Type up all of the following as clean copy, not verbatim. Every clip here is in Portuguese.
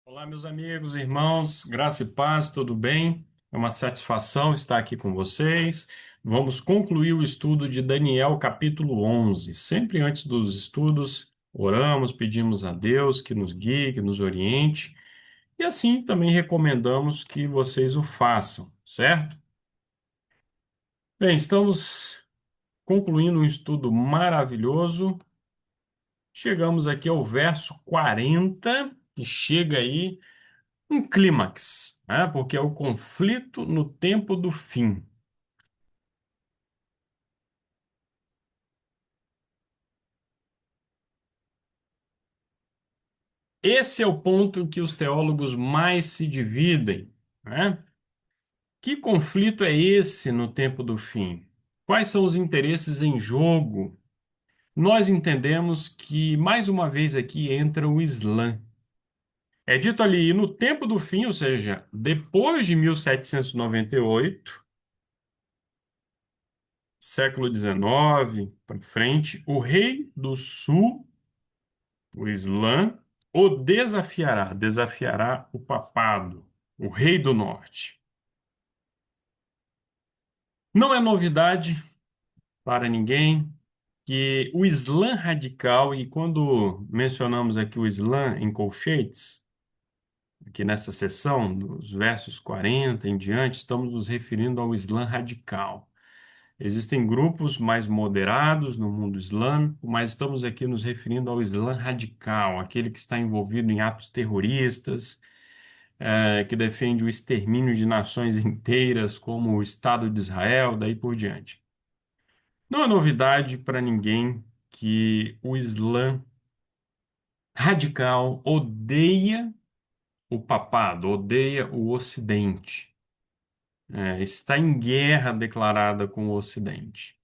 Olá, meus amigos, irmãos, graça e paz, tudo bem? É uma satisfação estar aqui com vocês. Vamos concluir o estudo de Daniel, capítulo 11. Sempre antes dos estudos, oramos, pedimos a Deus que nos guie, que nos oriente, e assim também recomendamos que vocês o façam, certo? Bem, estamos concluindo um estudo maravilhoso. Chegamos aqui ao verso 40, que chega aí um clímax, né? Porque é o conflito no tempo do fim. Esse é o ponto em que os teólogos mais se dividem, né? Que conflito é esse no tempo do fim? Quais são os interesses em jogo? Nós entendemos que, mais uma vez aqui, entra o Islã. É dito ali, no tempo do fim, ou seja, depois de 1798, século XIX para frente, o rei do sul, o Islã, o desafiará, desafiará o papado, o rei do norte. Não é novidade para ninguém que o Islã radical, e quando mencionamos aqui o Islã em colchetes, aqui nessa seção, dos versos 40 em diante, estamos nos referindo ao Islã radical. Existem grupos mais moderados no mundo islâmico, mas estamos aqui nos referindo ao Islã radical, aquele que está envolvido em atos terroristas, que defende o extermínio de nações inteiras, como o Estado de Israel, daí por diante. Não é novidade para ninguém que o Islã radical odeia o papado, odeia o Ocidente, está em guerra declarada com o Ocidente.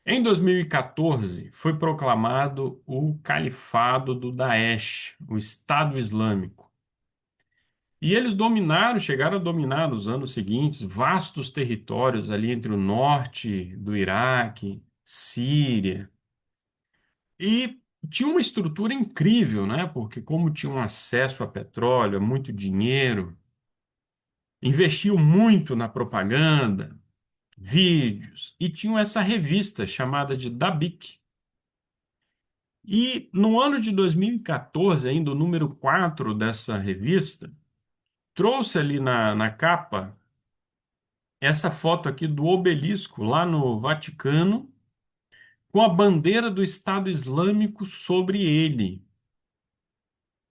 Em 2014, foi proclamado o Califado do Daesh, o Estado Islâmico. E eles dominaram, chegaram a dominar nos anos seguintes vastos territórios ali entre o norte do Iraque, Síria. E tinha uma estrutura incrível, né? Porque como tinham acesso a petróleo, a muito dinheiro, investiam muito na propaganda, vídeos, e tinham essa revista chamada de Dabiq. E no ano de 2014, ainda o número 4 dessa revista, trouxe ali na capa essa foto aqui do obelisco lá no Vaticano, com a bandeira do Estado Islâmico sobre ele.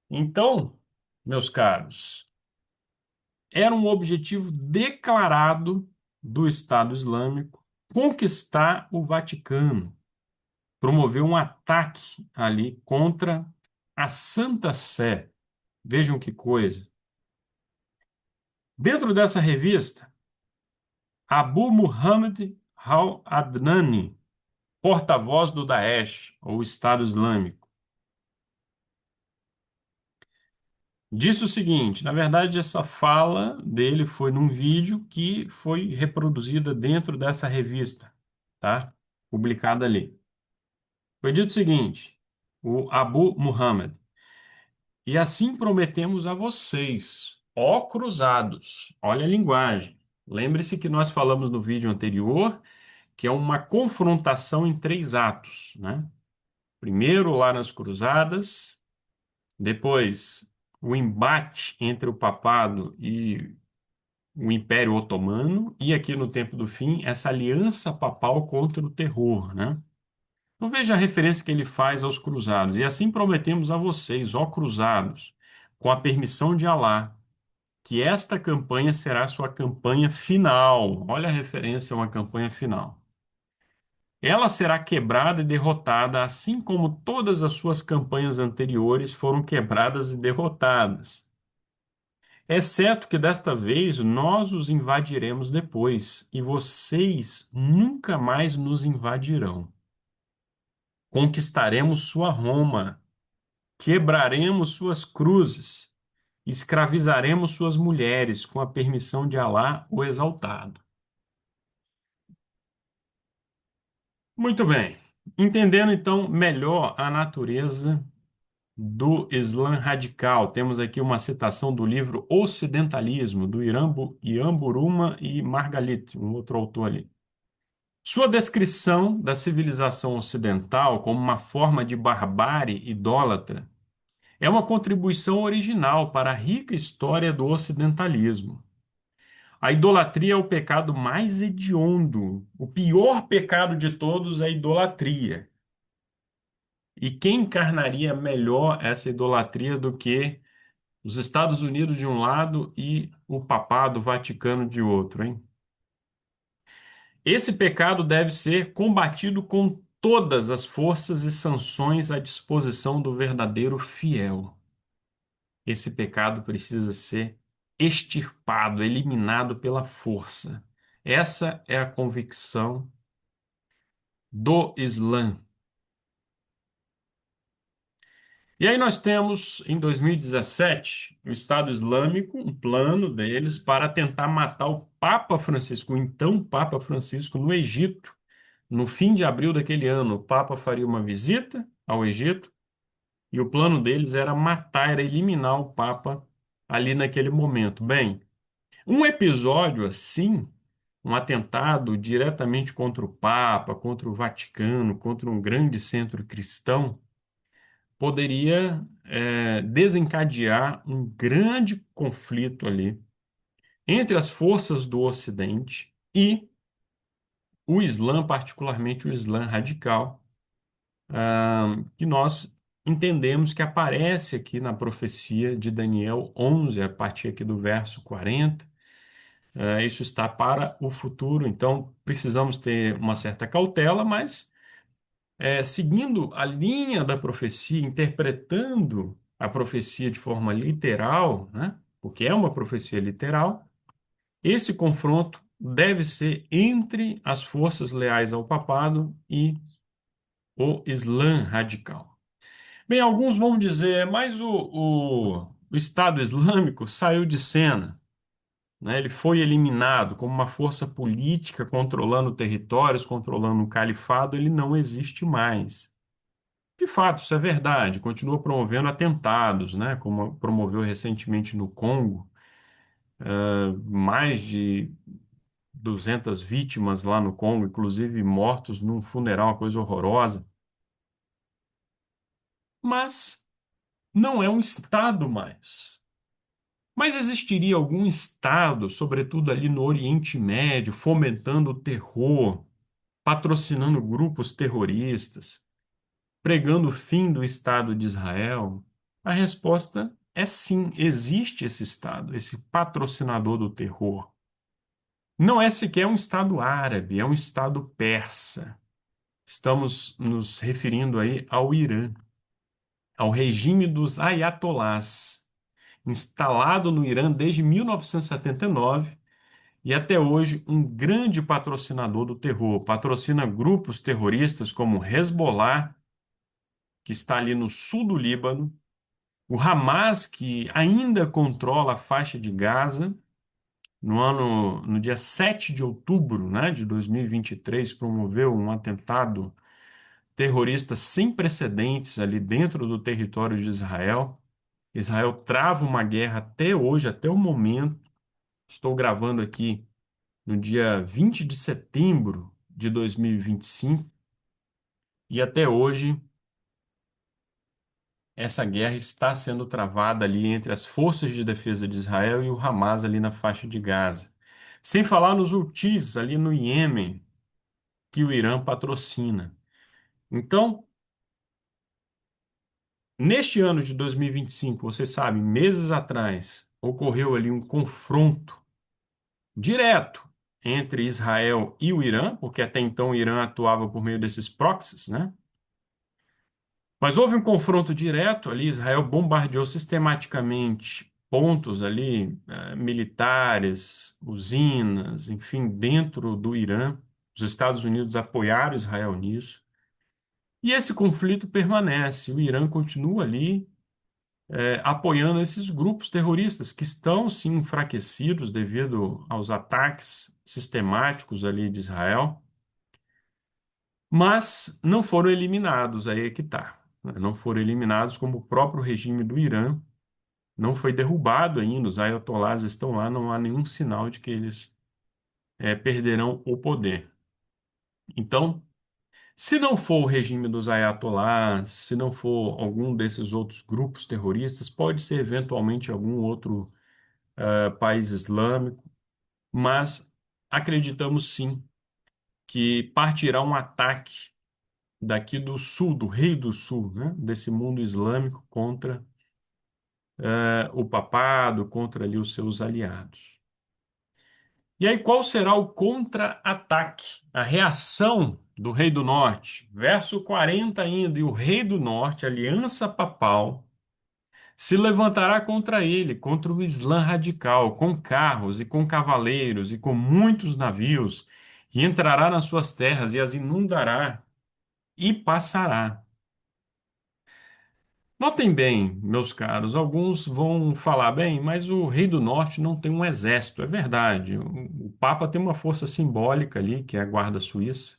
Então, meus caros, era um objetivo declarado do Estado Islâmico conquistar o Vaticano, promover um ataque ali contra a Santa Sé. Vejam que coisa. Dentro dessa revista, Abu Muhammad al-Adnani, porta-voz do Daesh, ou Estado Islâmico, disse o seguinte: na verdade, essa fala dele foi num vídeo que foi reproduzida dentro dessa revista, tá? Publicada ali. Foi dito o seguinte: o Abu Muhammad, e assim prometemos a vocês, ó cruzados, olha a linguagem. Lembre-se que nós falamos no vídeo anterior que é uma confrontação em três atos, né? Primeiro lá nas cruzadas, depois o embate entre o papado e o Império Otomano, e aqui no tempo do fim, essa aliança papal contra o terror, né? Então veja a referência que ele faz aos cruzados. E assim prometemos a vocês, ó cruzados, com a permissão de Alá, que esta campanha será a sua campanha final. Olha a referência a uma campanha final. Ela será quebrada e derrotada, assim como todas as suas campanhas anteriores foram quebradas e derrotadas. Exceto que desta vez nós os invadiremos depois, e vocês nunca mais nos invadirão. Conquistaremos sua Roma, quebraremos suas cruzes, escravizaremos suas mulheres com a permissão de Alá, o Exaltado. Muito bem. Entendendo então melhor a natureza do Islã radical. Temos aqui uma citação do livro Ocidentalismo, do Ian Buruma e Margalit, um outro autor ali. Sua descrição da civilização ocidental como uma forma de barbárie idólatra é uma contribuição original para a rica história do ocidentalismo. A idolatria é o pecado mais hediondo. O pior pecado de todos é a idolatria. E quem encarnaria melhor essa idolatria do que os Estados Unidos de um lado e o Papado Vaticano de outro, hein? Esse pecado deve ser combatido com todas as forças e sanções à disposição do verdadeiro fiel. Esse pecado precisa ser extirpado, eliminado pela força. Essa é a convicção do Islã. E aí nós temos, em 2017, o Estado Islâmico, um plano deles para tentar matar o Papa Francisco, o então Papa Francisco, no Egito. No fim de abril daquele ano, o Papa faria uma visita ao Egito e o plano deles era matar, era eliminar o Papa ali naquele momento. Bem, um episódio assim, um atentado diretamente contra o Papa, contra o Vaticano, contra um grande centro cristão, poderia desencadear um grande conflito ali entre as forças do Ocidente e o Islã, particularmente o Islã radical, que nós entendemos que aparece aqui na profecia de Daniel 11, a partir aqui do verso 40. Isso está para o futuro, então precisamos ter uma certa cautela, mas seguindo a linha da profecia, interpretando a profecia de forma literal, né? Porque é uma profecia literal, esse confronto deve ser entre as forças leais ao papado e o Islã radical. Bem, alguns vão dizer, mas o Estado Islâmico saiu de cena, né? Ele foi eliminado como uma força política controlando territórios, controlando um califado, ele não existe mais. De fato, isso é verdade. Continua promovendo atentados, né? Como promoveu recentemente no Congo, mais de 200 vítimas lá no Congo, inclusive mortos num funeral, uma coisa horrorosa. Mas não é um Estado mais. Mas existiria algum Estado, sobretudo ali no Oriente Médio, fomentando o terror, patrocinando grupos terroristas, pregando o fim do Estado de Israel? A resposta é sim, existe esse Estado, esse patrocinador do terror. Não é sequer um Estado árabe, é um Estado persa. Estamos nos referindo aí ao Irã, ao regime dos ayatolás, instalado no Irã desde 1979 e até hoje um grande patrocinador do terror. Patrocina grupos terroristas como Hezbollah, que está ali no sul do Líbano, o Hamas, que ainda controla a faixa de Gaza. No dia 7 de outubro, né, de 2023, promoveu um atentado terrorista sem precedentes ali dentro do território de Israel. Israel trava uma guerra até hoje, até o momento. Estou gravando aqui no dia 20 de setembro de 2025 e até hoje essa guerra está sendo travada ali entre as forças de defesa de Israel e o Hamas ali na faixa de Gaza. Sem falar nos Houthis ali no Iêmen, que o Irã patrocina. Então, neste ano de 2025, você sabe, meses atrás, ocorreu ali um confronto direto entre Israel e o Irã, porque até então o Irã atuava por meio desses proxies, né? Mas houve um confronto direto ali, Israel bombardeou sistematicamente pontos ali, militares, usinas, enfim, dentro do Irã. Os Estados Unidos apoiaram Israel nisso. E esse conflito permanece. O Irã continua ali, apoiando esses grupos terroristas que estão, sim, enfraquecidos devido aos ataques sistemáticos ali de Israel, mas não foram eliminados, aí é que está. né? Não foram eliminados como o próprio regime do Irã não foi derrubado ainda. Os ayatollahs estão lá, não há nenhum sinal de que eles perderão o poder. Então, se não for o regime dos ayatollahs, se não for algum desses outros grupos terroristas, pode ser eventualmente algum outro país islâmico, mas acreditamos sim que partirá um ataque daqui do sul, do rei do sul, né, desse mundo islâmico contra o papado, contra ali os seus aliados. E aí, qual será o contra-ataque, a reação do Rei do Norte? Verso 40 ainda, e o Rei do Norte, aliança papal, se levantará contra ele, contra o Islã radical, com carros e com cavaleiros e com muitos navios, e entrará nas suas terras e as inundará e passará. Notem bem, meus caros, alguns vão falar bem, mas o Rei do Norte não tem um exército, é verdade. O Papa tem uma força simbólica ali, que é a Guarda Suíça.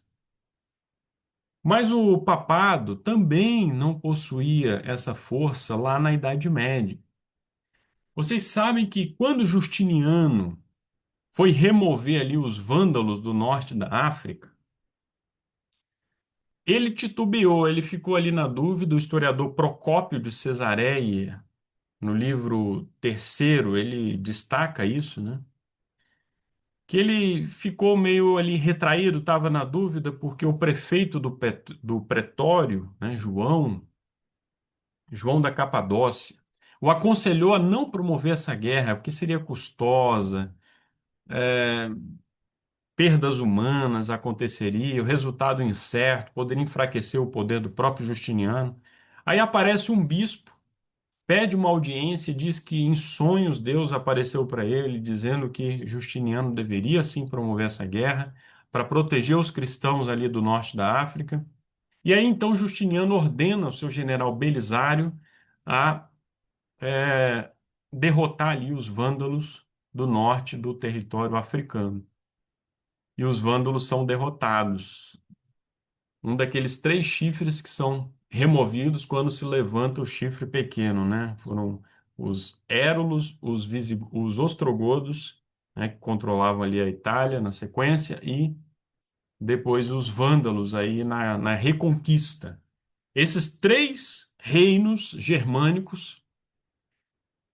Mas o papado também não possuía essa força lá na Idade Média. Vocês sabem que quando Justiniano foi remover ali os vândalos do norte da África, ele titubeou, ele ficou ali na dúvida. O historiador Procópio de Cesareia, no livro terceiro, ele destaca isso, né? Que ele ficou meio ali retraído, estava na dúvida, porque o prefeito do pretório, né, João da Capadócia, o aconselhou a não promover essa guerra, porque seria custosa, perdas humanas aconteceriam, resultado incerto, poderia enfraquecer o poder do próprio Justiniano. Aí aparece um bispo, pede uma audiência e diz que em sonhos Deus apareceu para ele, dizendo que Justiniano deveria sim promover essa guerra para proteger os cristãos ali do norte da África. E aí então Justiniano ordena o seu general Belisário a derrotar ali os vândalos do norte do território africano. E os vândalos são derrotados. Um daqueles três chifres que são removidos quando se levanta o chifre pequeno, né? Foram os Érulos, os ostrogodos, né, que controlavam ali a Itália na sequência, e depois os vândalos aí na Reconquista. Esses três reinos germânicos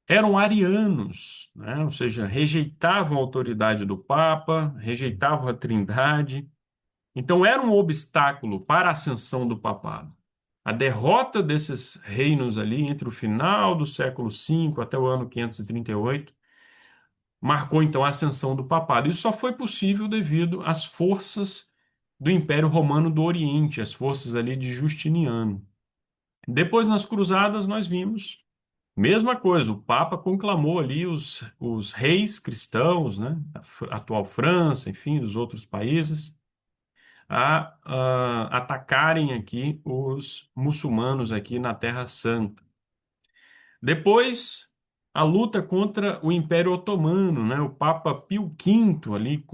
eram arianos, né? Ou seja, rejeitavam a autoridade do Papa, rejeitavam a Trindade. Então era um obstáculo para a ascensão do papado. A derrota desses reinos ali entre o final do século V até o ano 538 marcou então a ascensão do papado. Isso só foi possível devido às forças do Império Romano do Oriente, as forças ali de Justiniano. Depois, nas cruzadas, nós vimos mesma coisa, o Papa conclamou ali os reis cristãos, né, a atual França, enfim, dos outros países, a atacarem aqui os muçulmanos aqui na Terra Santa. Depois, a luta contra o Império Otomano, né, o Papa Pio V ali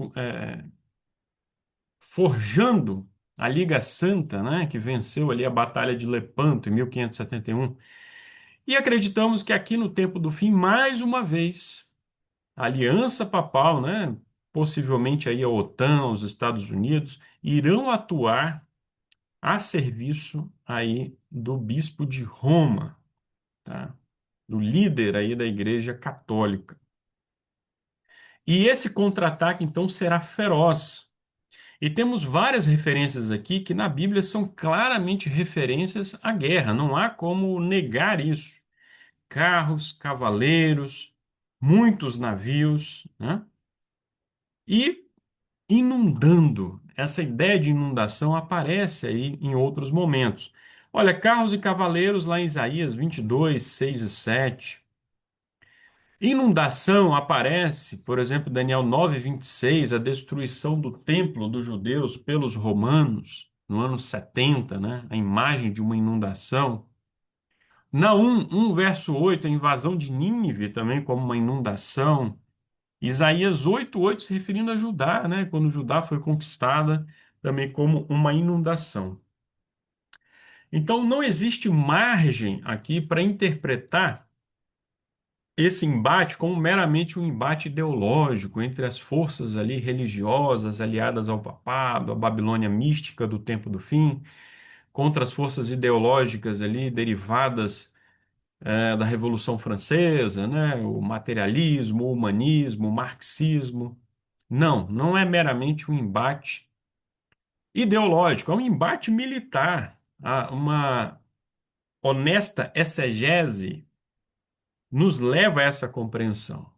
forjando a Liga Santa, né, que venceu ali a Batalha de Lepanto em 1571. E acreditamos que aqui no tempo do fim, mais uma vez, a aliança papal, né, possivelmente aí a OTAN, os Estados Unidos, irão atuar a serviço aí do bispo de Roma, tá? Do líder aí da Igreja Católica. E esse contra-ataque então será feroz. E temos várias referências aqui que na Bíblia são claramente referências à guerra, não há como negar isso. Carros, cavaleiros, muitos navios, né? E inundando. Essa ideia de inundação aparece aí em outros momentos. Olha, carros e cavaleiros lá em Isaías 22, 6 e 7. Inundação aparece, por exemplo, Daniel 9, 26, a destruição do templo dos judeus pelos romanos no ano 70, né? A imagem de uma inundação. Naum 1, verso 8, a invasão de Nínive também como uma inundação. Isaías 8:8 se referindo a Judá, né? Quando Judá foi conquistada também como uma inundação. Então, não existe margem aqui para interpretar esse embate como meramente um embate ideológico entre as forças ali religiosas aliadas ao papado, a Babilônia mística do tempo do fim, contra as forças ideológicas ali derivadas da Revolução Francesa, né? O materialismo, o humanismo, o marxismo. Não, não é meramente um embate ideológico, é um embate militar. Uma honesta exegese nos leva a essa compreensão.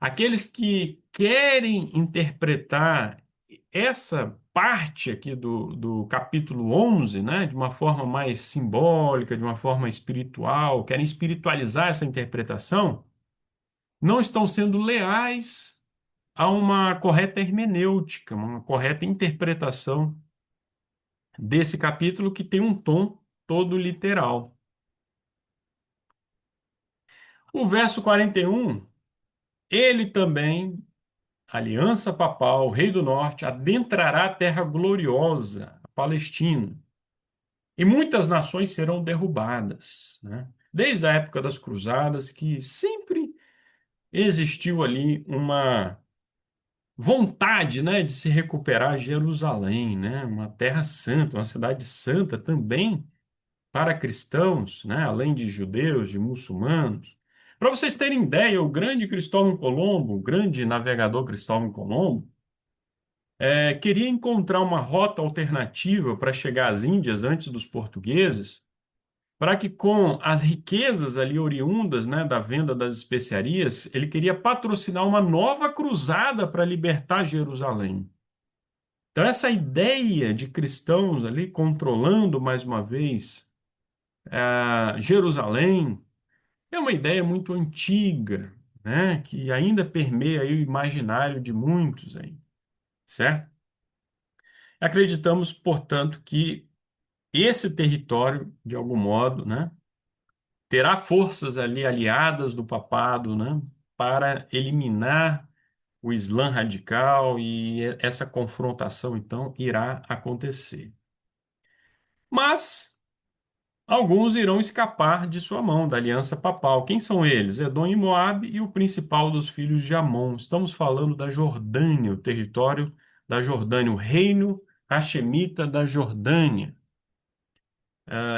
Aqueles que querem interpretar essa parte aqui do capítulo 11, né, de uma forma mais simbólica, de uma forma espiritual, querem espiritualizar essa interpretação, não estão sendo leais a uma correta hermenêutica, uma correta interpretação desse capítulo que tem um tom todo literal. O verso 41, ele também, aliança papal, rei do norte, adentrará a terra gloriosa, a Palestina, e muitas nações serão derrubadas, né? Desde a época das cruzadas, que sempre existiu ali uma vontade, né, de se recuperar Jerusalém, né? Uma terra santa, uma cidade santa também para cristãos, né, além de judeus, de muçulmanos. Para vocês terem ideia, o grande Cristóvão Colombo, o grande navegador Cristóvão Colombo, queria encontrar uma rota alternativa para chegar às Índias antes dos portugueses, para que com as riquezas ali oriundas, né, da venda das especiarias, ele queria patrocinar uma nova cruzada para libertar Jerusalém. Então, essa ideia de cristãos ali controlando mais uma vez Jerusalém, é uma ideia muito antiga, né, que ainda permeia aí o imaginário de muitos aí, certo? Acreditamos, portanto, que esse território, de algum modo, né, terá forças ali aliadas do papado, né, para eliminar o Islã radical e essa confrontação, então, irá acontecer. Mas alguns irão escapar de sua mão, da aliança papal. Quem são eles? Edom e Moabe e o principal dos filhos de Amon. Estamos falando da Jordânia, o território da Jordânia, o reino Hashemita da Jordânia.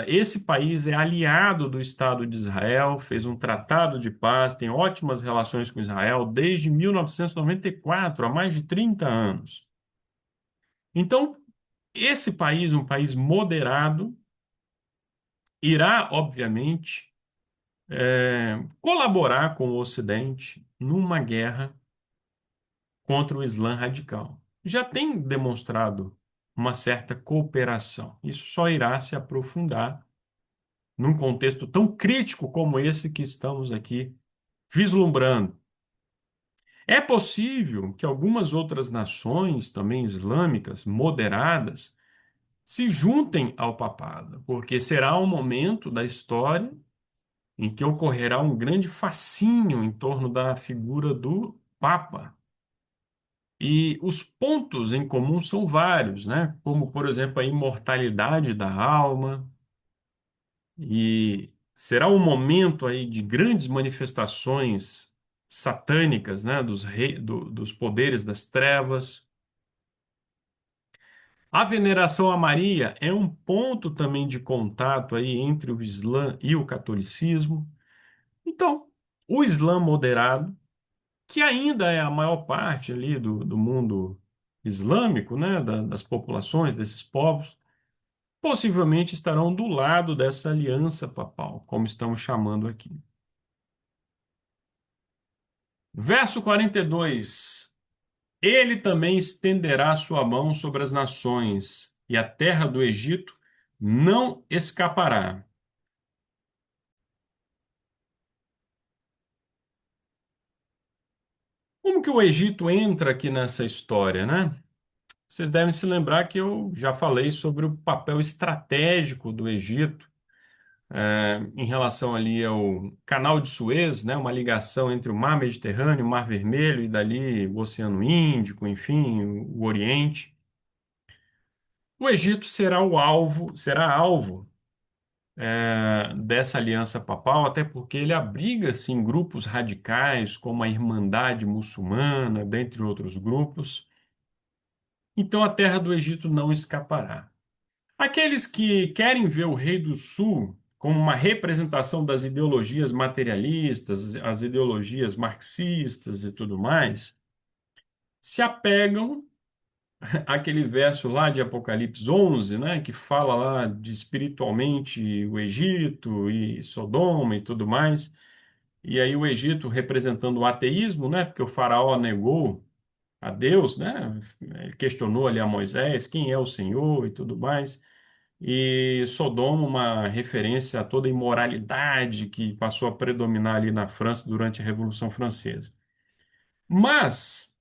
Esse país é aliado do Estado de Israel, fez um tratado de paz, tem ótimas relações com Israel desde 1994, há mais de 30 anos. Então, esse país, um país moderado, irá, obviamente, colaborar com o Ocidente numa guerra contra o Islã radical. Já tem demonstrado uma certa cooperação. Isso só irá se aprofundar num contexto tão crítico como esse que estamos aqui vislumbrando. É possível que algumas outras nações, também islâmicas, moderadas, se juntem ao papado, porque será um momento da história em que ocorrerá um grande fascínio em torno da figura do Papa. E os pontos em comum são vários, né? Como, por exemplo, a imortalidade da alma, e será um momento aí de grandes manifestações satânicas, né? Dos poderes das trevas. A veneração a Maria é um ponto também de contato aí entre o Islã e o catolicismo. Então, o Islã moderado, que ainda é a maior parte ali do mundo islâmico, né, das populações, desses povos, possivelmente estarão do lado dessa aliança papal, como estamos chamando aqui. Verso 42. Ele também estenderá sua mão sobre as nações, e a terra do Egito não escapará. Como que o Egito entra aqui nessa história, né? Vocês devem se lembrar que eu já falei sobre o papel estratégico do Egito em relação ali ao Canal de Suez, né, uma ligação entre o Mar Mediterrâneo, o Mar Vermelho e dali o Oceano Índico, enfim, o Oriente. O Egito será alvo dessa aliança papal, até porque ele abriga assim, grupos radicais, como a Irmandade Muçulmana, dentre outros grupos. Então a terra do Egito não escapará. Aqueles que querem ver o Rei do Sul como uma representação das ideologias materialistas, as ideologias marxistas e tudo mais, se apegam àquele verso lá de Apocalipse 11, né, que fala lá de espiritualmente o Egito e Sodoma e tudo mais. E aí o Egito representando o ateísmo, né, porque o faraó negou a Deus, né, ele questionou ali a Moisés, quem é o Senhor e tudo mais. E Sodoma, uma referência a toda a imoralidade que passou a predominar ali na França durante a Revolução Francesa. Mas,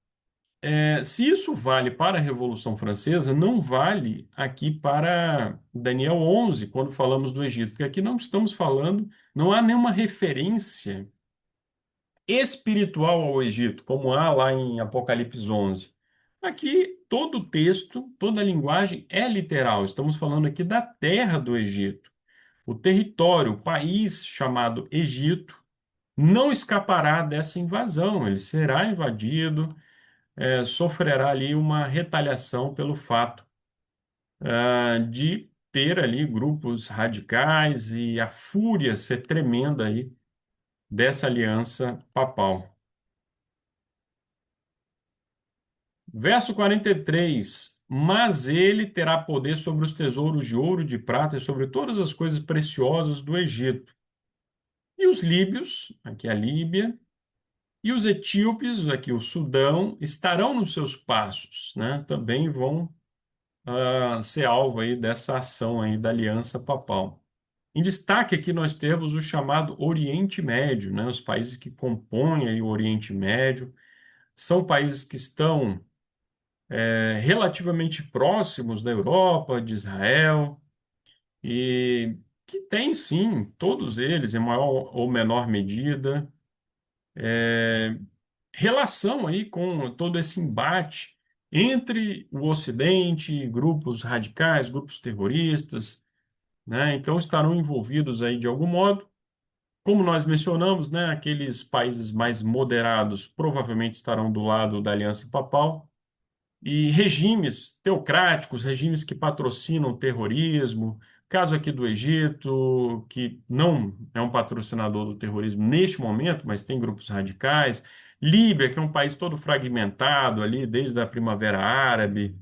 se isso vale para a Revolução Francesa, não vale aqui para Daniel 11, quando falamos do Egito, porque aqui não estamos falando, não há nenhuma referência espiritual ao Egito, como há lá em Apocalipse 11. Aqui, todo o texto, toda a linguagem é literal. Estamos falando aqui da terra do Egito. O território, o país chamado Egito, não escapará dessa invasão. Ele será invadido, sofrerá ali uma retaliação pelo fato, de ter ali grupos radicais e a fúria ser tremenda aí dessa aliança papal. Verso 43. Mas ele terá poder sobre os tesouros de ouro e de prata e sobre todas as coisas preciosas do Egito. E os líbios, aqui a Líbia, e os etíopes, aqui o Sudão, estarão nos seus passos, né? Também vão ser alvo aí dessa ação aí da aliança papal. Em destaque aqui nós temos o chamado Oriente Médio, né? Os países que compõem aí o Oriente Médio são países que estão relativamente próximos da Europa, de Israel, e que têm sim, todos eles, em maior ou menor medida, relação aí com todo esse embate entre o Ocidente, grupos radicais, grupos terroristas, né? Então estarão envolvidos aí de algum modo. Como nós mencionamos, né, aqueles países mais moderados provavelmente estarão do lado da Aliança Papal e regimes teocráticos, regimes que patrocinam o terrorismo. Caso aqui do Egito, que não é um patrocinador do terrorismo neste momento, mas tem grupos radicais. Líbia, que é um país todo fragmentado ali desde a Primavera Árabe,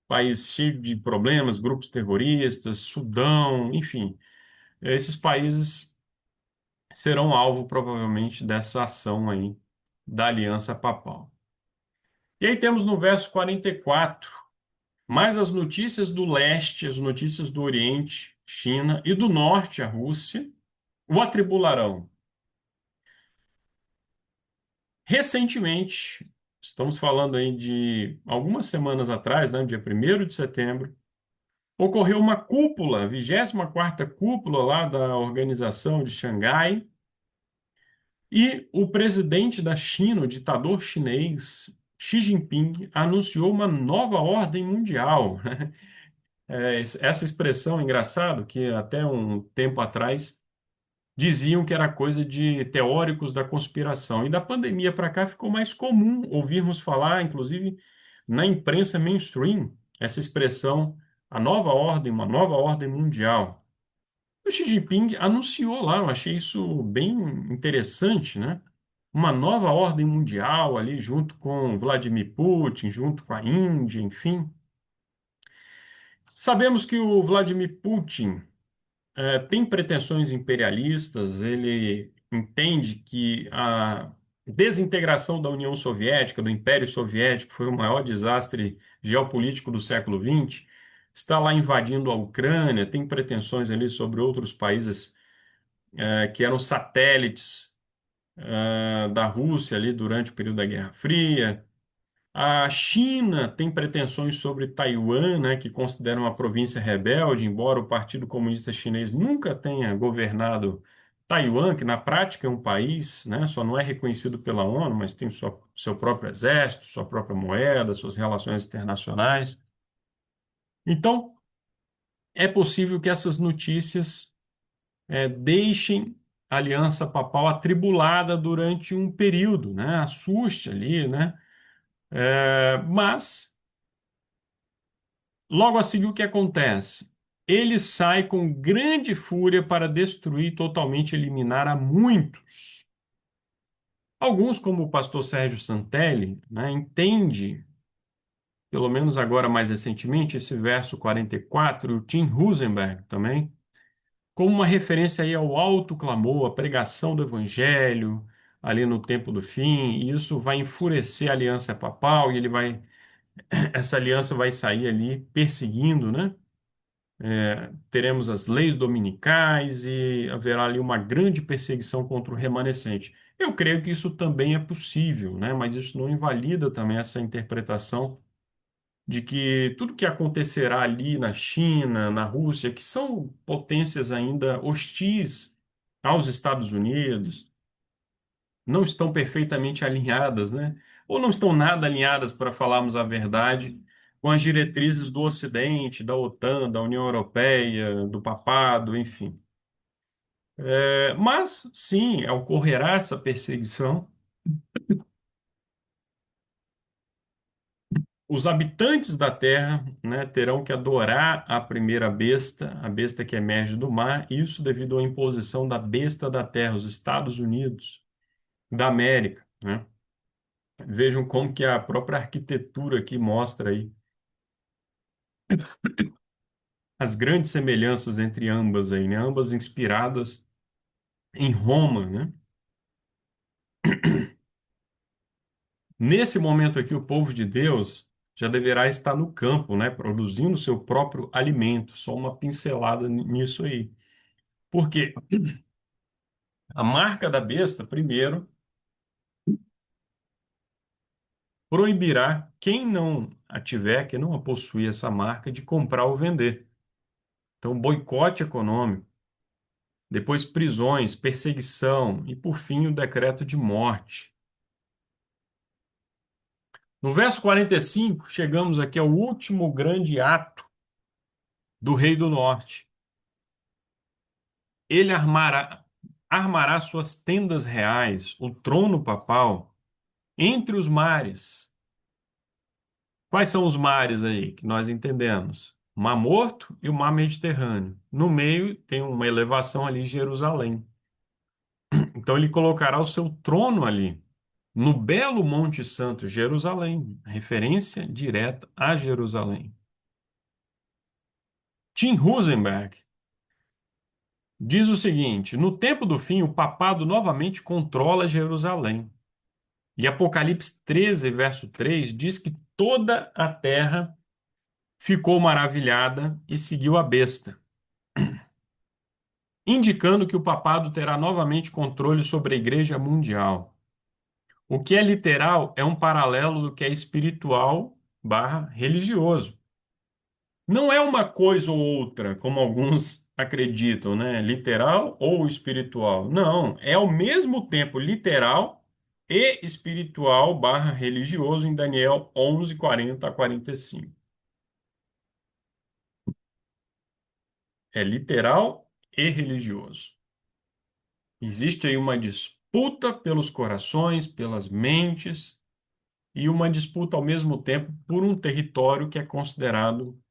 país cheio de problemas, grupos terroristas, Sudão, enfim. Esses países serão alvo provavelmente dessa ação aí da Aliança Papal. E aí temos no verso 44. Mas as notícias do leste, as notícias do Oriente, China, e do norte, a Rússia, o atribularão. Recentemente, estamos falando aí de algumas semanas atrás, né, dia 1º de setembro, ocorreu uma cúpula, a 24ª cúpula lá da Organização de Xangai, e o presidente da China, o ditador chinês, Xi Jinping, anunciou uma nova ordem mundial. Essa expressão é engraçado que até um tempo atrás diziam que era coisa de teóricos da conspiração. E da pandemia para cá ficou mais comum ouvirmos falar, inclusive na imprensa mainstream, essa expressão, a nova ordem, uma nova ordem mundial. O Xi Jinping anunciou lá, eu achei isso bem interessante, né? Uma nova ordem mundial ali, junto com Vladimir Putin, junto com a Índia, enfim. Sabemos que o Vladimir Putin tem pretensões imperialistas, ele entende que a desintegração da União Soviética, do Império Soviético, foi o maior desastre geopolítico do século XX, está lá invadindo a Ucrânia, tem pretensões ali sobre outros países que eram satélites da Rússia ali durante o período da Guerra Fria. A China tem pretensões sobre Taiwan, né, que considera uma província rebelde, embora o Partido Comunista Chinês nunca tenha governado Taiwan, que na prática é um país, né, só não é reconhecido pela ONU, mas tem seu próprio exército, sua própria moeda, suas relações internacionais. Então, é possível que essas notícias deixem a aliança papal atribulada durante um período, né? Assuste ali, né? Mas, logo a seguir, o que acontece? Ele sai com grande fúria para destruir, totalmente eliminar a muitos. Alguns, como o pastor Sérgio Santelli, né, entende, pelo menos agora mais recentemente, esse verso 44, e o Tim Husenberg também, como uma referência aí ao alto clamor, à pregação do evangelho, ali no tempo do fim, e isso vai enfurecer a aliança papal, e essa aliança vai sair ali perseguindo, né? Teremos as leis dominicais e haverá ali uma grande perseguição contra o remanescente. Eu creio que isso também é possível, né? Mas isso não invalida também essa interpretação de que tudo que acontecerá ali na China, na Rússia, que são potências ainda hostis aos Estados Unidos, não estão perfeitamente alinhadas, né? Ou não estão nada alinhadas, para falarmos a verdade, com as diretrizes do Ocidente, da OTAN, da União Europeia, do Papado, enfim. Mas, sim, ocorrerá essa perseguição. Os habitantes da terra, né, terão que adorar a besta que emerge do mar, isso devido à imposição da besta da terra, os Estados Unidos da América, né? Vejam como que a própria arquitetura aqui mostra aí as grandes semelhanças entre ambas aí, né? Ambas inspiradas em Roma, né? Nesse momento aqui, o povo de Deus já deverá estar no campo, né? Produzindo seu próprio alimento. Só uma pincelada nisso aí. Porque a marca da besta, primeiro, proibirá quem não a tiver, quem não a possuir essa marca, de comprar ou vender. Então, boicote econômico, depois prisões, perseguição e, por fim, o decreto de morte. No verso 45, chegamos aqui ao último grande ato do rei do norte. Ele armará suas tendas reais, o trono papal, entre os mares. Quais são os mares aí que nós entendemos? O Mar Morto e o Mar Mediterrâneo. No meio tem uma elevação ali, Jerusalém. Então ele colocará o seu trono ali, no belo Monte Santo, Jerusalém, referência direta a Jerusalém. Tim Husenberg diz o seguinte: no tempo do fim, o papado novamente controla Jerusalém. E Apocalipse 13, verso 3, diz que toda a terra ficou maravilhada e seguiu a besta, indicando que o papado terá novamente controle sobre a igreja mundial. O que é literal é um paralelo do que é espiritual barra religioso. Não é uma coisa ou outra, como alguns acreditam, né? Literal ou espiritual. Não, é ao mesmo tempo literal e espiritual barra religioso em Daniel 11, 40 a 45. É literal e religioso. Existe aí uma disputa pelos corações, pelas mentes, e uma disputa ao mesmo tempo por um território que é considerado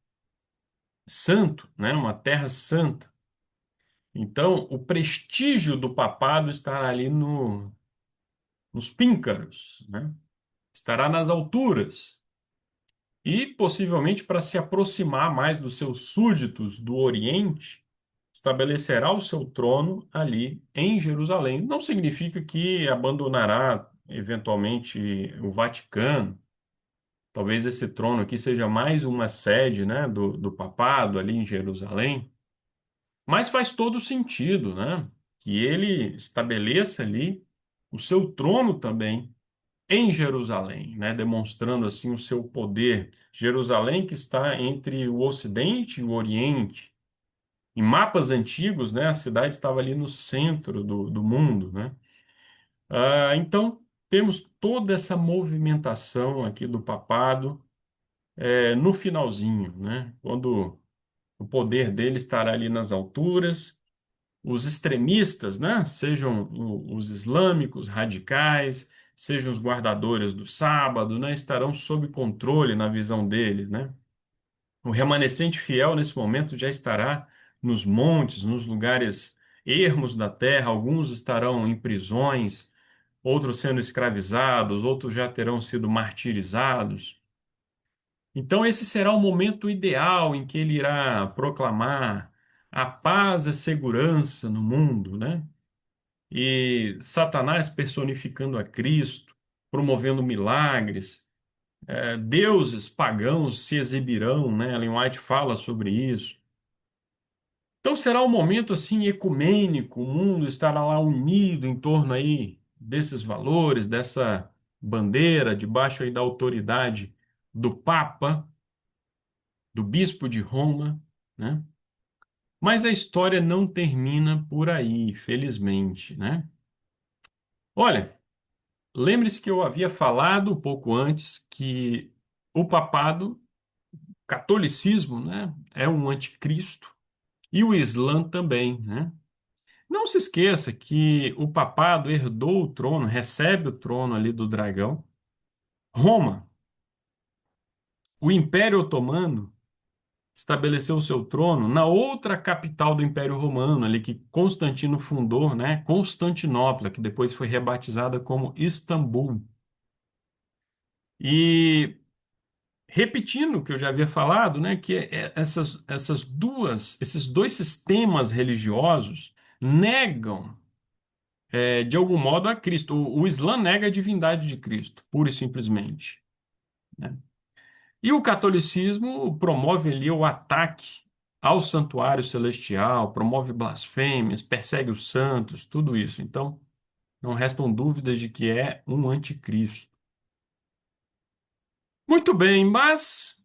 santo, né? Uma terra santa. Então, o prestígio do papado estará ali nos píncaros, né? Estará nas alturas. E, possivelmente, para se aproximar mais dos seus súditos do Oriente, estabelecerá o seu trono ali em Jerusalém. Não significa que abandonará, eventualmente, o Vaticano. Talvez esse trono aqui seja mais uma sede, né, do papado ali em Jerusalém. Mas faz todo sentido, né? Que ele estabeleça ali o seu trono também em Jerusalém, né? Demonstrando assim o seu poder. Jerusalém que está entre o Ocidente e o Oriente. Em mapas antigos, né? A cidade estava ali no centro do mundo, né? Então, temos toda essa movimentação aqui do papado no finalzinho, né? Quando o poder dele estará ali nas alturas os extremistas, né? Sejam os islâmicos radicais, sejam os guardadores do sábado, né? Estarão sob controle na visão dele, né? O remanescente fiel nesse momento já estará nos montes, nos lugares ermos da terra, alguns estarão em prisões, outros sendo escravizados, outros já terão sido martirizados. Então, esse será o momento ideal em que ele irá proclamar a paz e a segurança no mundo, né? E Satanás personificando a Cristo, promovendo milagres, deuses pagãos se exibirão, né? Ellen White fala sobre isso. Então será um momento assim ecumênico, o mundo estará lá unido em torno aí desses valores, dessa bandeira, debaixo aí da autoridade do Papa, do Bispo de Roma, né? Mas a história não termina por aí, felizmente, né? Olha, lembre-se que eu havia falado um pouco antes que o papado, catolicismo, né, é um anticristo e o Islã também, né? Não se esqueça que o papado herdou o trono, recebe o trono ali do dragão. Roma, o Império Otomano, estabeleceu o seu trono na outra capital do Império Romano, ali que Constantino fundou, né? Constantinopla, que depois foi rebatizada como Istambul. E repetindo o que eu já havia falado, né, que esses dois sistemas religiosos negam, de algum modo, a Cristo. O Islã nega a divindade de Cristo, pura e simplesmente, né? E o catolicismo promove ali o ataque ao santuário celestial, promove blasfêmias, persegue os santos, tudo isso. Então, não restam dúvidas de que é um anticristo. Muito bem, mas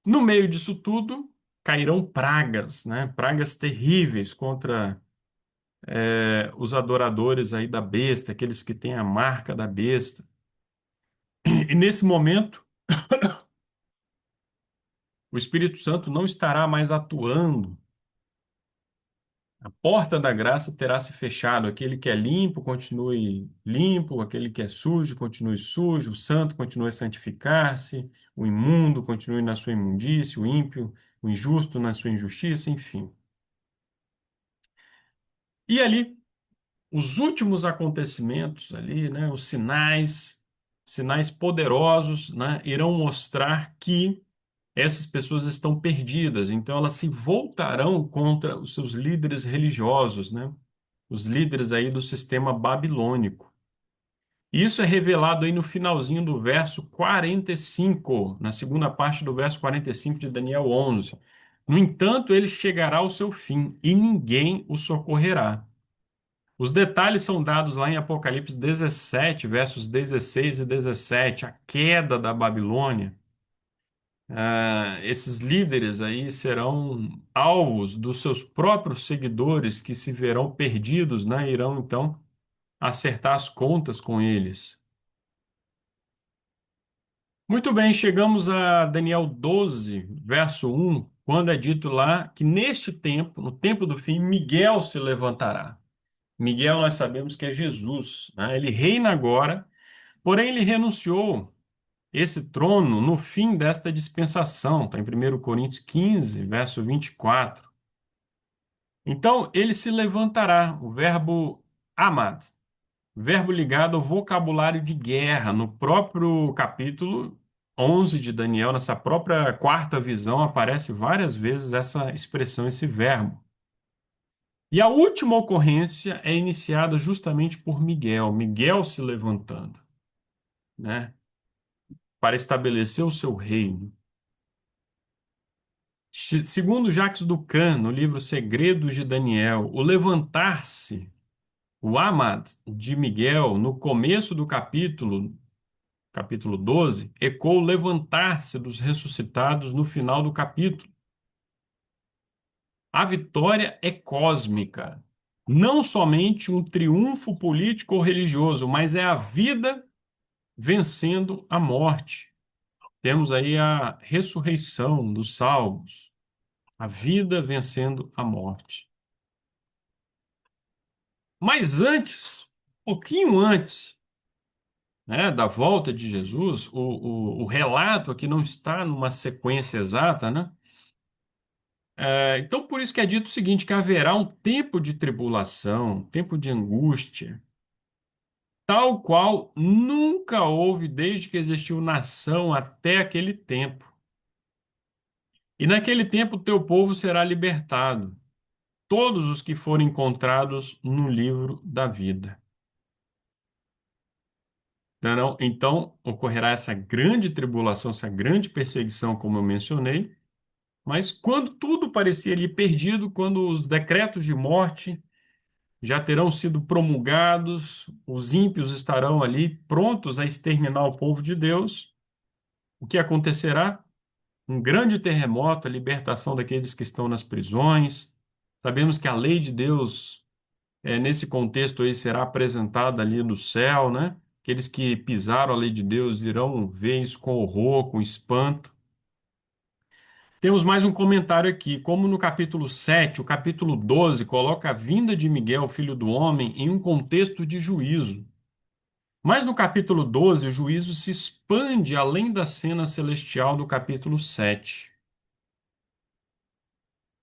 no meio disso tudo, cairão pragas, né? Pragas terríveis contra os adoradores aí da besta, aqueles que têm a marca da besta. E nesse momento, o Espírito Santo não estará mais atuando. A porta da graça terá se fechado. Aquele que é limpo continue limpo, aquele que é sujo continue sujo, o santo continue a santificar-se, o imundo continue na sua imundície, o ímpio, o injusto na sua injustiça, enfim. E ali, os últimos acontecimentos ali, né, os sinais, sinais poderosos, né, irão mostrar que essas pessoas estão perdidas, então elas se voltarão contra os seus líderes religiosos, né? Os líderes aí do sistema babilônico. Isso é revelado aí no finalzinho do verso 45, na segunda parte do verso 45 de Daniel 11. No entanto, ele chegará ao seu fim e ninguém o socorrerá. Os detalhes são dados lá em Apocalipse 17, versos 16 e 17, a queda da Babilônia. Esses líderes aí serão alvos dos seus próprios seguidores que se verão perdidos, né? Irão então acertar as contas com eles. Muito bem, chegamos a Daniel 12, verso 1, quando é dito lá que neste tempo, no tempo do fim, Miguel se levantará. Miguel, nós sabemos que é Jesus, né? Ele reina agora, porém ele renunciou esse trono no fim desta dispensação, está em 1 Coríntios 15, verso 24. Então, ele se levantará, o verbo amad, verbo ligado ao vocabulário de guerra. No próprio capítulo 11 de Daniel, nessa própria quarta visão, aparece várias vezes essa expressão, esse verbo. E a última ocorrência é iniciada justamente por Miguel, Miguel se levantando, né, para estabelecer o seu reino. Segundo Jacques Ducan, no livro Segredos de Daniel, o levantar-se, o Amad de Miguel, no começo do capítulo 12, ecoa o levantar-se dos ressuscitados no final do capítulo. A vitória é cósmica. Não somente um triunfo político ou religioso, mas é a vida vencendo a morte. Temos aí a ressurreição dos salvos, a vida vencendo a morte. Mas antes, um pouquinho antes, né, da volta de Jesus, o relato aqui não está numa sequência exata, né? Então, por isso que é dito o seguinte, que haverá um tempo de tribulação, um tempo de angústia, tal qual nunca houve desde que existiu nação até aquele tempo. E naquele tempo teu povo será libertado, todos os que forem encontrados no livro da vida. Então, ocorrerá essa grande tribulação, essa grande perseguição, como eu mencionei, mas quando tudo parecia ali perdido, quando os decretos de morte já terão sido promulgados, os ímpios estarão ali prontos a exterminar o povo de Deus, o que acontecerá? Um grande terremoto, a libertação daqueles que estão nas prisões. Sabemos que a lei de Deus, nesse contexto aí, será apresentada ali no céu, né? Aqueles que pisaram a lei de Deus irão ver isso com horror, com espanto. Temos mais um comentário aqui. Como no capítulo 7, o capítulo 12 coloca a vinda de Miguel, filho do homem, em um contexto de juízo. Mas no capítulo 12, o juízo se expande além da cena celestial do capítulo 7.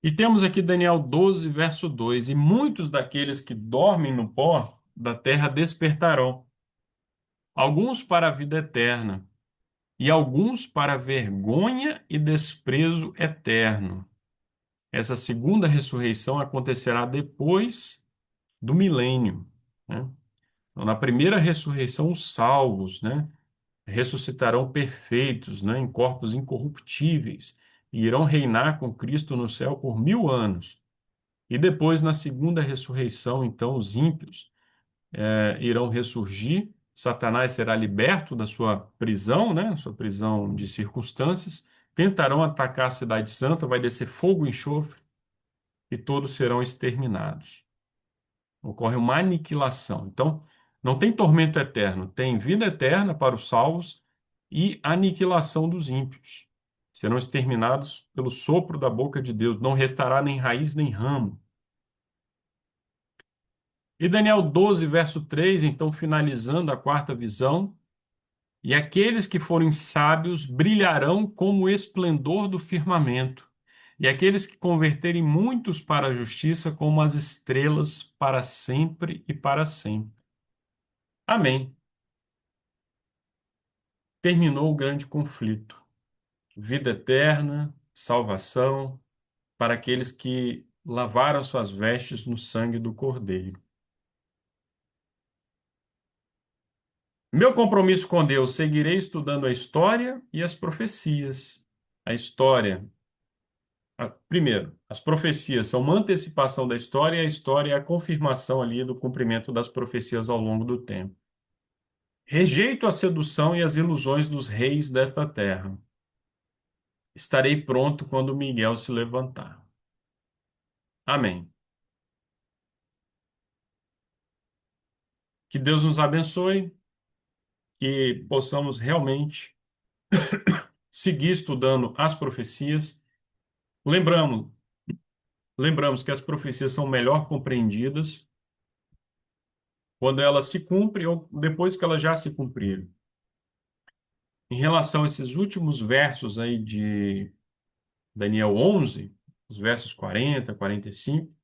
E temos aqui Daniel 12, verso 2: E muitos daqueles que dormem no pó da terra despertarão, alguns para a vida eterna, e alguns para vergonha e desprezo eterno. Essa segunda ressurreição acontecerá depois do milênio, né? Então, na primeira ressurreição, os salvos, né, ressuscitarão perfeitos, né, em corpos incorruptíveis, e irão reinar com Cristo no céu por 1000 anos. E depois, na segunda ressurreição, então, os ímpios irão ressurgir, Satanás será liberto da sua prisão, né, sua prisão de circunstâncias, tentarão atacar a cidade santa, vai descer fogo e enxofre, e todos serão exterminados. Ocorre uma aniquilação. Então, não tem tormento eterno, tem vida eterna para os salvos e aniquilação dos ímpios. Serão exterminados pelo sopro da boca de Deus, não restará nem raiz nem ramo. E Daniel 12, verso 3, então, finalizando a quarta visão: E aqueles que forem sábios brilharão como o esplendor do firmamento, e aqueles que converterem muitos para a justiça, como as estrelas, para sempre e para sempre. Amém. Terminou o grande conflito. Vida eterna, salvação, para aqueles que lavaram suas vestes no sangue do Cordeiro. Meu compromisso com Deus: seguirei estudando a história e as profecias. A história. Primeiro, as profecias são uma antecipação da história, e a história é a confirmação ali do cumprimento das profecias ao longo do tempo. Rejeito a sedução e as ilusões dos reis desta terra. Estarei pronto quando Miguel se levantar. Amém. Que Deus nos abençoe, que possamos realmente seguir estudando as profecias. Lembramos, lembramos que as profecias são melhor compreendidas quando elas se cumprem ou depois que elas já se cumpriram. Em relação a esses últimos versos aí de Daniel 11, os versos 40, 45,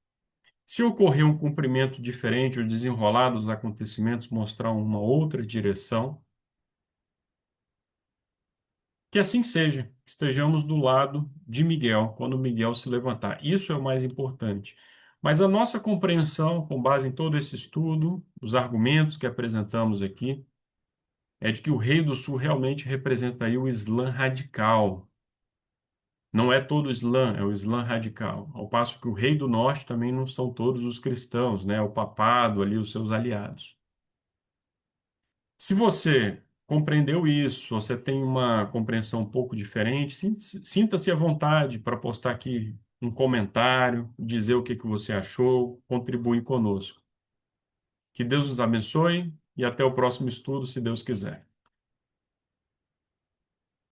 se ocorrer um cumprimento diferente, o desenrolar dos acontecimentos mostrar uma outra direção, que assim seja, que estejamos do lado de Miguel, quando Miguel se levantar. Isso é o mais importante. Mas a nossa compreensão, com base em todo esse estudo, os argumentos que apresentamos aqui, é de que o Rei do Sul realmente representaria o Islã radical. Não é todo o Islã, é o Islã radical. Ao passo que o Rei do Norte também não são todos os cristãos, né? O papado ali, os seus aliados. Se você compreendeu isso, você tem uma compreensão um pouco diferente, sinta-se à vontade para postar aqui um comentário, dizer o que que você achou, contribuir conosco. Que Deus nos abençoe e até o próximo estudo, se Deus quiser.